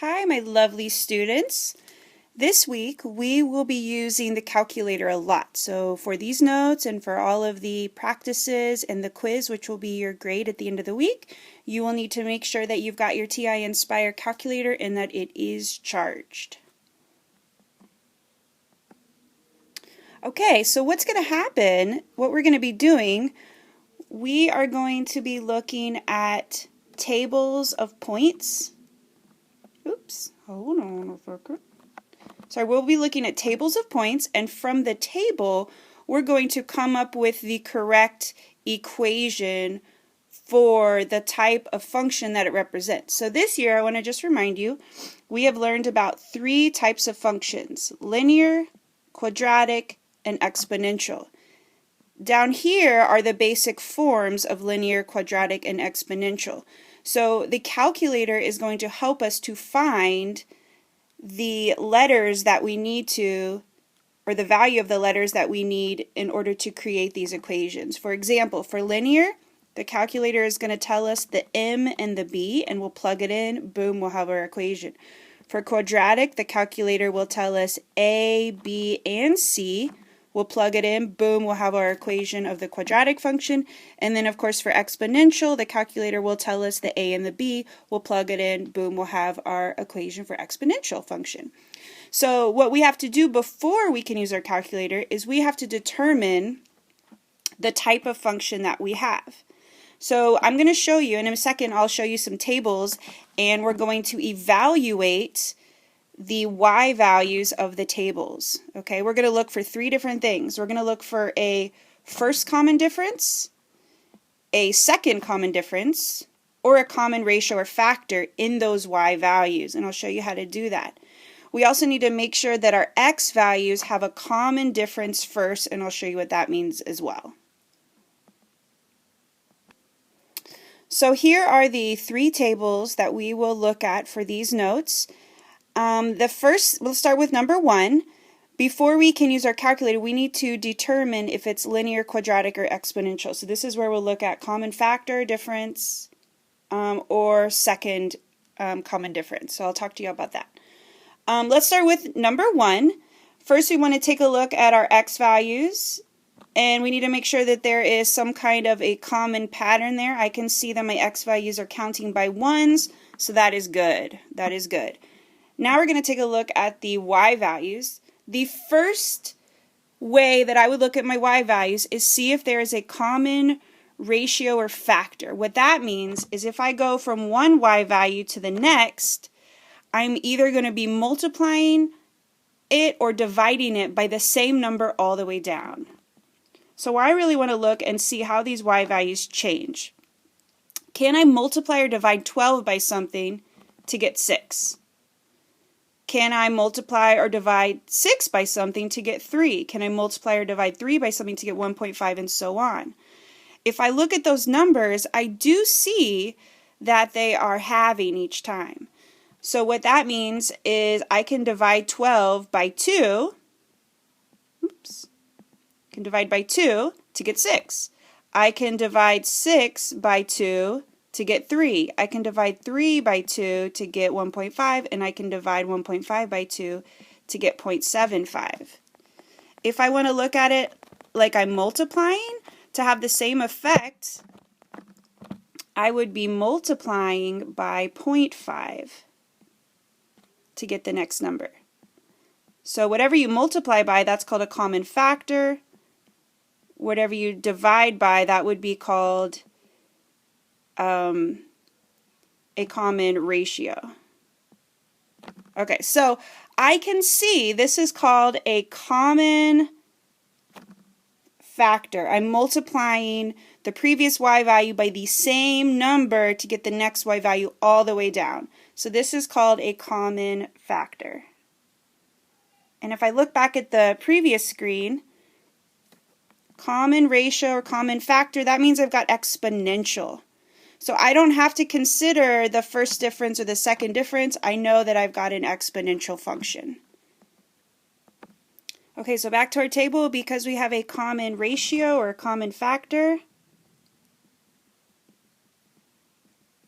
Hi, my lovely students. This week we will be using the calculator a lot. So for these notes and for all of the practices and the quiz, which will be your grade at the end of the week, you will need to make sure that you've got your TI Inspire calculator and that it is charged. Okay, so what's going to happen, what we're going to be doing, we are going to be looking at tables of points. Oops, hold on a second. So we'll be looking at tables of points, and from the table, we're going to come up with the correct equation for the type of function that it represents. So this year, I want to just remind you, we have learned about 3 types of functions: linear, quadratic, and exponential. Down here are the basic forms of linear, quadratic, and exponential. So the calculator is going to help us to find the letters that we need to, or the value of the letters that we need in order to create these equations. For example, for linear, the calculator is going to tell us the M and the B, and we'll plug it in, boom, we'll have our equation. For quadratic, the calculator will tell us A, B, and C. We'll plug it in, boom, we'll have our equation of the quadratic function. And then, of course, for exponential, the calculator will tell us the A and the B. We'll plug it in, boom, we'll have our equation for exponential function. So what we have to do before we can use our calculator is we have to determine the type of function that we have. So I'm going to show you, and in a second I'll show you some tables, and we're going to evaluate the y values of the tables. Okay, we're going to look for 3 different things. We're going to look for a first common difference, a second common difference, or a common ratio or factor in those y values, and I'll show you how to do that. We also need to make sure that our x values have a common difference first, and I'll show you what that means as well. So here are the 3 tables that we will look at for these notes. We'll start with number 1. Before we can use our calculator, we need to determine if it's linear, quadratic, or exponential. So this is where we'll look at common factor, difference, or second common difference. So I'll talk to you about that. Let's start with number 1. First, we want to take a look at our x values, and we need to make sure that there is some kind of a common pattern there. I can see that my x values are counting by 1s, so that is good. That is good. Now we're going to take a look at the y values. The first way that I would look at my y values is see if there is a common ratio or factor. What that means is if I go from one y value to the next, I'm either going to be multiplying it or dividing it by the same number all the way down. So I really want to look and see how these y values change. Can I multiply or divide 12 by something to get 6? Can I multiply or divide 6 by something to get 3? Can I multiply or divide 3 by something to get 1.5, and so on? If I look at those numbers, I do see that they are halving each time. So what that means is I can divide 12 by 2. Oops. I can divide by 2 to get 6. I can divide 6 by 2 to get 3. I can divide 3 by 2 to get 1.5, and I can divide 1.5 by 2 to get 0.75. If I want to look at it like I'm multiplying to have the same effect, I would be multiplying by 0.5 to get the next number. So whatever you multiply by, that's called a common factor. Whatever you divide by, that would be called a common ratio. Okay, so I can see this is called a common factor. I'm multiplying the previous y value by the same number to get the next y value all the way down. So this is called a common factor. And if I look back at the previous screen, common ratio or common factor, that means I've got exponential. So I don't have to consider the first difference or the second difference. I know that I've got an exponential function. Okay, so back to our table, because we have a common ratio or a common factor.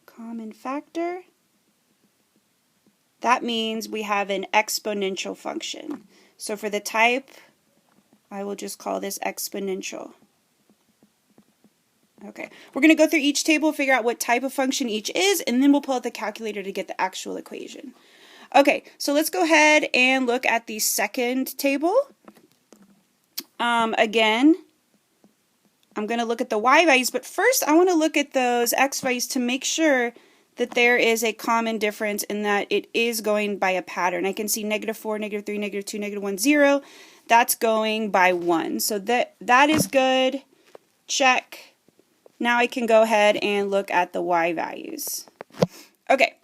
Common factor. that means we have an exponential function. So for the type, I will just call this exponential. Okay, we're going to go through each table, figure out what type of function each is, and then we'll pull out the calculator to get the actual equation. Okay, so let's go ahead and look at the second table. Again, I'm going to look at the y values, but first I want to look at those x values to make sure that there is a common difference and that it is going by a pattern. I can see -4, -3, -2, -1, 0. That's going by 1. So that is good. Check. Now I can go ahead and look at the y values. Okay,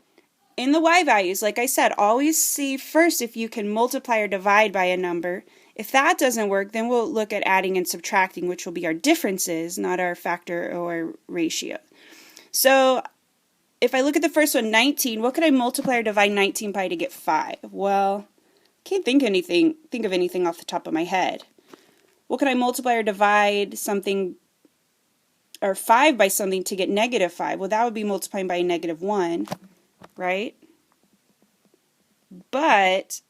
in the y values, like I said, always see first if you can multiply or divide by a number. If that doesn't work, then we'll look at adding and subtracting, which will be our differences, not our factor or ratio. So if I look at the first one, 19, what could I multiply or divide 19 by to get 5? Well, can't think of anything off the top of my head. What could I multiply or divide something or 5 by something to get -5? Well, that would be multiplying by a -1, right? But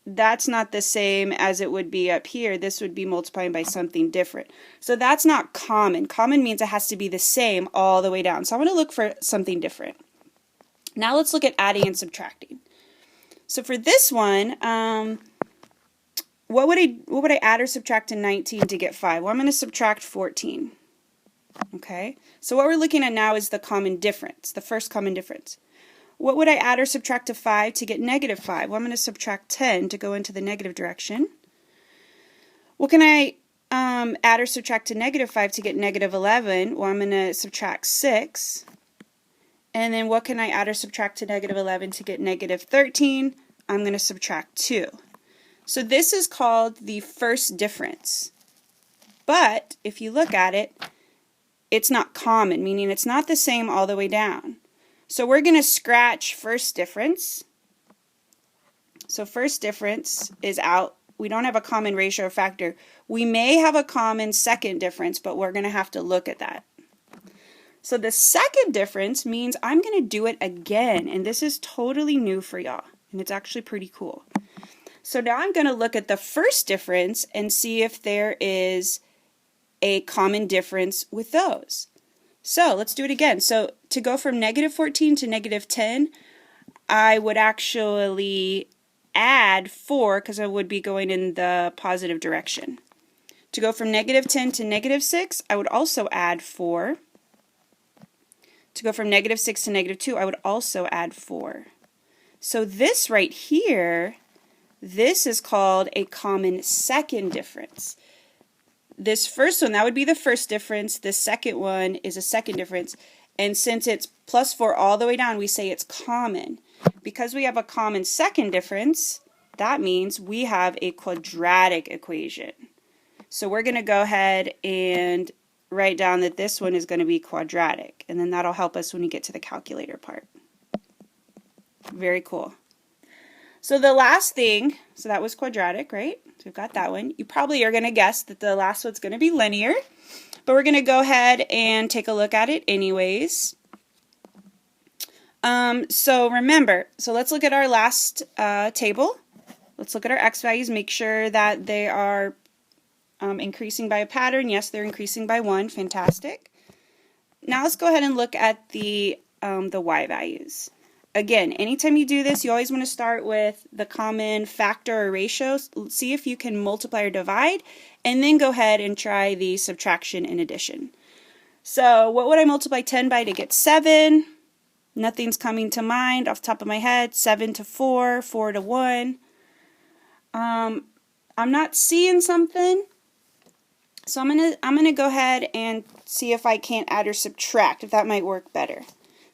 that's not the same as it would be up here. This would be multiplying by something different. So that's not common. Common means it has to be the same all the way down. So I want to look for something different. Now let's look at adding and subtracting. So for this one, what would I add or subtract to 19 to get 5? Well, I'm going to subtract 14. Okay, so what we're looking at now is the common difference, the first common difference. What would I add or subtract to 5 to get -5? Well, I'm going to subtract 10 to go into the negative direction. What can I add or subtract to -5 to get -11? Well, I'm going to subtract 6. And then what can I add or subtract to -11 to get -13? I'm going to subtract 2. So this is called the first difference. But if you look at it, it's not common, meaning it's not the same all the way down. So we're going to scratch first difference. So first difference is out. We don't have a common ratio or factor. We may have a common second difference, but we're going to have to look at that. So the second difference means I'm going to do it again, and this is totally new for y'all, and it's actually pretty cool. So now I'm going to look at the first difference and see if there is a common difference with those. So let's do it again. So to go from -14 to -10, I would actually add 4 because I would be going in the positive direction. To go from -10 to -6, I would also add 4. To go from -6 to -2, I would also add 4. So this right here, this is called a common second difference. This first one, that would be the first difference. The second one is a second difference. And since it's +4 all the way down, we say it's common. Because we have a common second difference, that means we have a quadratic equation. So we're going to go ahead and write down that this one is going to be quadratic. And then that'll help us when we get to the calculator part. Very cool. So the last thing, so that was quadratic, right? So we've got that one. You probably are going to guess that the last one's going to be linear, but we're going to go ahead and take a look at it anyways. So remember, so let's look at our last table. Let's look at our x values, make sure that they are increasing by a pattern. Yes, they're increasing by 1. Fantastic. Now let's go ahead and look at the y values. Again, anytime you do this, you always want to start with the common factor or ratio. See if you can multiply or divide, and then go ahead and try the subtraction and addition. So what would I multiply 10 by to get 7? Nothing's coming to mind off the top of my head. 7 to 4, 4 to 1. I'm not seeing something. So I'm gonna go ahead and see if I can't add or subtract, if that might work better.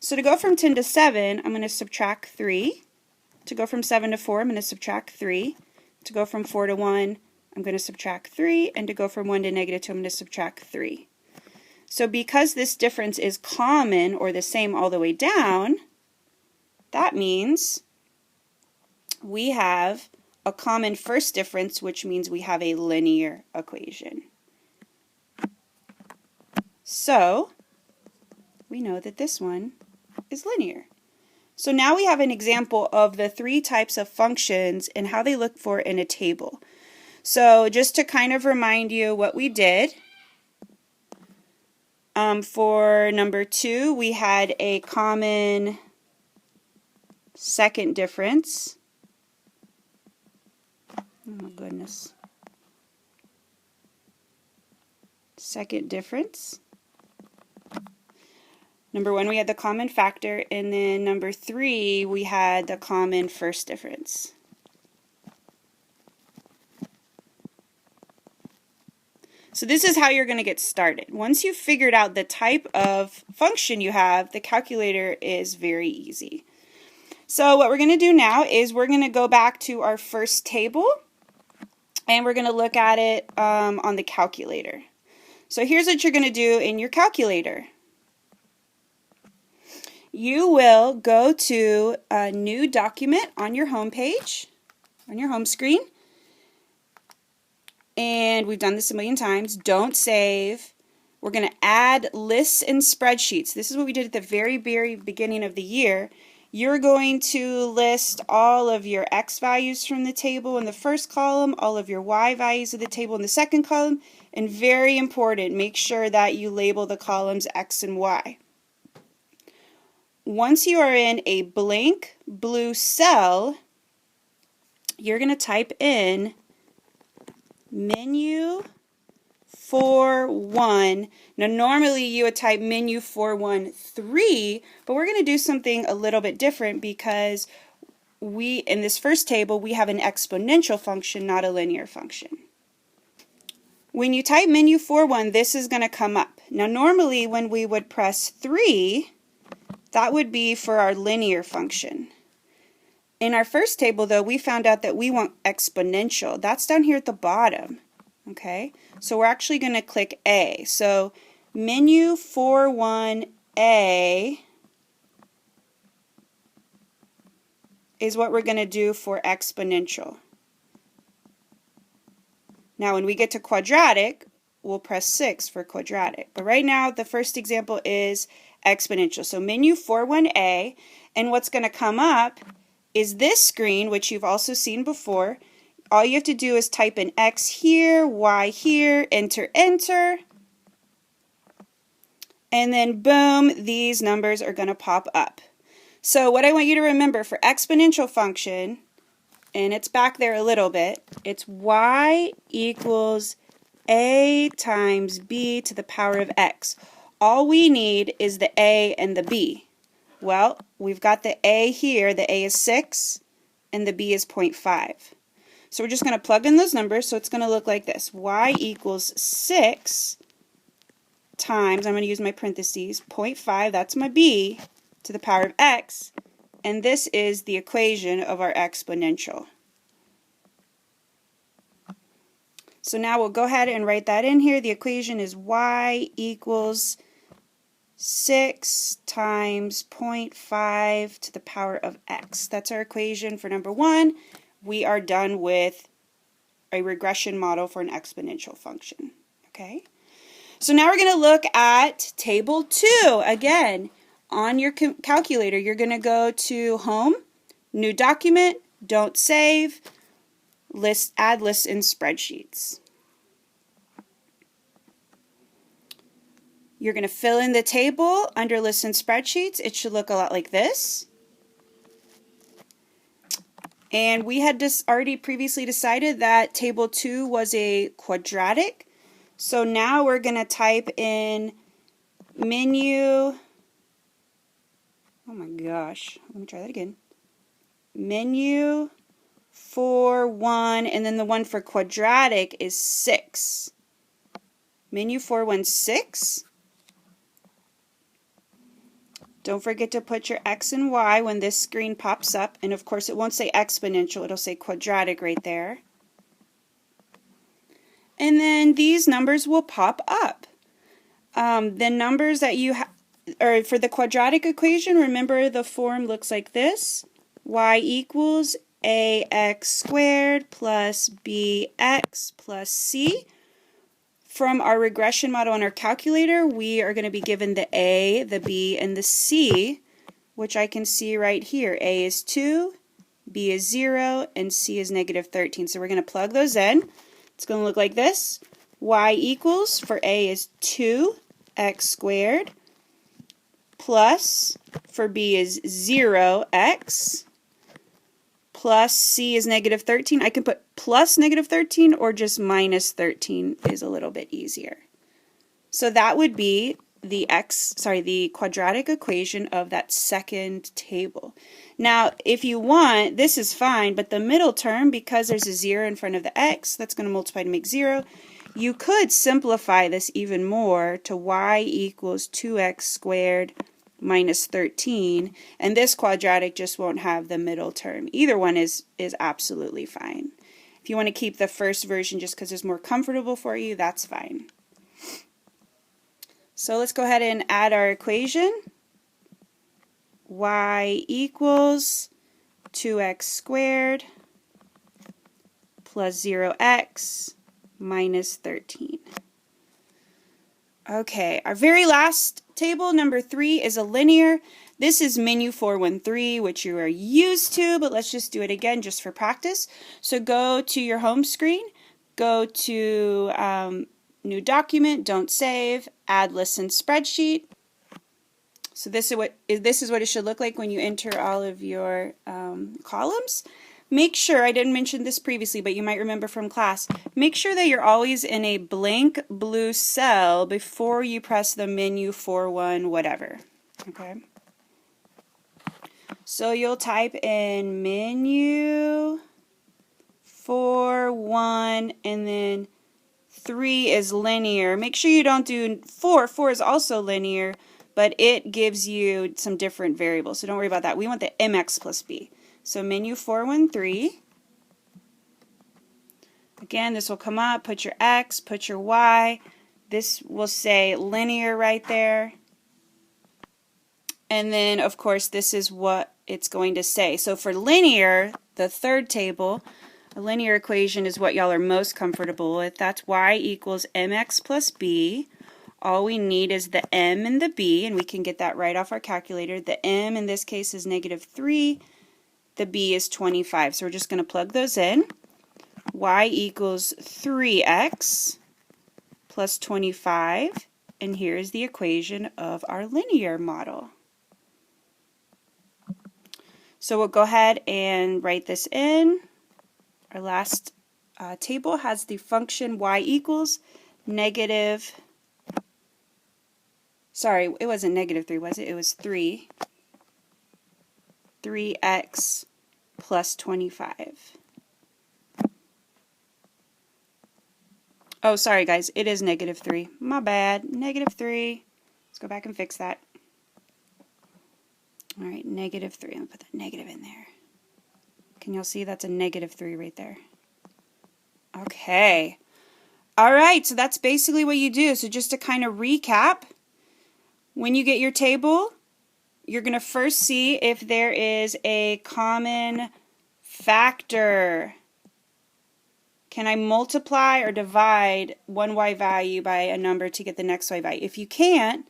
So to go from 10 to 7, I'm going to subtract 3. To go from 7 to 4, I'm going to subtract 3. To go from 4 to 1, I'm going to subtract 3. And to go from 1 to -2, I'm going to subtract 3. So because this difference is common or the same all the way down, that means we have a common first difference, which means we have a linear equation. So we know that this one is linear. So now we have an example of the three types of functions and how they look for in a table. So just to kind of remind you what we did, for number 2, we had a common second difference. Oh my goodness. Second difference. Number 1, we had the common factor, and then number 3, we had the common first difference. So this is how you're going to get started. Once you've figured out the type of function you have, the calculator is very easy. So what we're going to do now is we're going to go back to our first table, and we're going to look at it on the calculator. So here's what you're going to do in your calculator. You will go to a new document on your home page, on your home screen. And we've done this a million times. Don't save. We're going to add lists and spreadsheets. This is what we did at the very beginning of the year. You're going to list all of your x values from the table in the first column, all of your y values of the table in the second column, and very important, make sure that you label the columns x and y. Once you are in a blank blue cell, you're going to type in menu 41. Now normally you would type menu 413, but we're going to do something a little bit different because in this first table we have an exponential function, not a linear function. When you type menu 41, this is going to come up. Now normally when we would press 3, that would be for our linear function. In our first table, though, we found out that we want exponential. That's down here at the bottom. Okay, so we're actually going to click A. So menu 41A is what we're going to do for exponential. Now when we get to quadratic, we'll press 6 for quadratic. But right now the first example is exponential. So menu 41A, and what's going to come up is this screen, which you've also seen before. All you have to do is type in x here, y here, enter, enter, and then boom, these numbers are going to pop up. So what I want you to remember for exponential function, and it's back there a little bit, it's y equals a times b to the power of x. All we need is the a and the b. Well, we've got the a here, the a is 6, and the b is 0.5. So we're just going to plug in those numbers, so it's going to look like this. Y equals 6 times, I'm going to use my parentheses, 0.5, that's my b, to the power of x, and this is the equation of our exponential. So now we'll go ahead and write that in here. The equation is y equals 6 times 0.5 to the power of x. That's our equation for number 1. We are done with a regression model for an exponential function. Okay? So now we're going to look at table 2. Again, on your calculator, you're going to go to Home, New Document, Don't Save, List, Add Lists in Spreadsheets. You're going to fill in the table under Lists and Spreadsheets. It should look a lot like this. And we had already previously decided that table 2 was a quadratic. So now we're going to type in menu, oh my gosh, let me try that again. Menu 41, and then the one for quadratic is 6. Menu 416. Don't forget to put your x and y when this screen pops up, and of course it won't say exponential, it'll say quadratic right there. And then these numbers will pop up. The numbers that you have, or for the quadratic equation, remember the form looks like this. Y equals ax squared plus bx plus c. From our regression model on our calculator, we are going to be given the a, the b, and the c, which I can see right here. A is 2, B is 0, and C is negative 13. So we're going to plug those in. It's going to look like this. Y equals, for A is 2x squared, plus, for B is 0x, plus C is negative 13. I can put plus negative 13 or just minus 13 is a little bit easier. So that would be the quadratic equation of that second table. Now, if you want, this is fine, but the middle term, because there's a 0 in front of the x, that's going to multiply to make 0. You could simplify this even more to y equals 2x squared minus 13, and this quadratic just won't have the middle term. Either one is absolutely fine. If you want to keep the first version just because it's more comfortable for you, that's fine. So let's go ahead and add our equation. Y equals 2x squared plus 0x minus 13. Okay, our very last table, number 3, is a linear. This is menu 413, which you are used to, but let's just do it again just for practice. So go to your home screen, go to New Document, Don't Save, Add Listen Spreadsheet. So this is what it should look like when you enter all of your columns. Make sure, I didn't mention this previously, but you might remember from class, make sure that you're always in a blank blue cell before you press the menu 41 whatever. Okay. So you'll type in menu 41 and then 3 is linear. Make sure you don't do 4. 4 is also linear, but it gives you some different variables, so don't worry about that. We want the mx plus b. So menu 413. Again, this will come up, put your x, put your y. This will say linear right there. And then, of course, this is what it's going to say. So for linear, the third table, a linear equation is what y'all are most comfortable with. That's y equals mx plus b. All we need is the m and the b, and we can get that right off our calculator. The m in this case is negative 3. The b is 25. So we're just going to plug those in. Y equals 3x plus 25. And here is the equation of our linear model. So we'll go ahead and write this in. Our last table has the function y equals negative, sorry, it wasn't negative 3, was it? It was 3x plus 25. Oh, sorry guys, it is negative 3. My bad, negative 3. Let's go back and fix that. Alright, negative 3. I'm going to put that negative in there. Can y'all see that's a negative 3 right there? Okay. Alright, so that's basically what you do. So just to kind of recap, when you get your table, you're going to first see if there is a common factor. Can I multiply or divide one y value by a number to get the next y value? If you can't,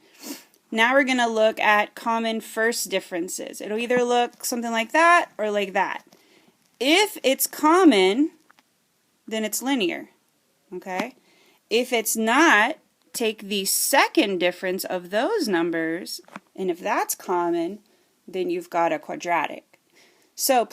now we're going to look at common first differences. It'll either look something like that or like that. If it's common, then it's linear. Okay? If it's not, take the second difference of those numbers, and if that's common, then you've got a quadratic. So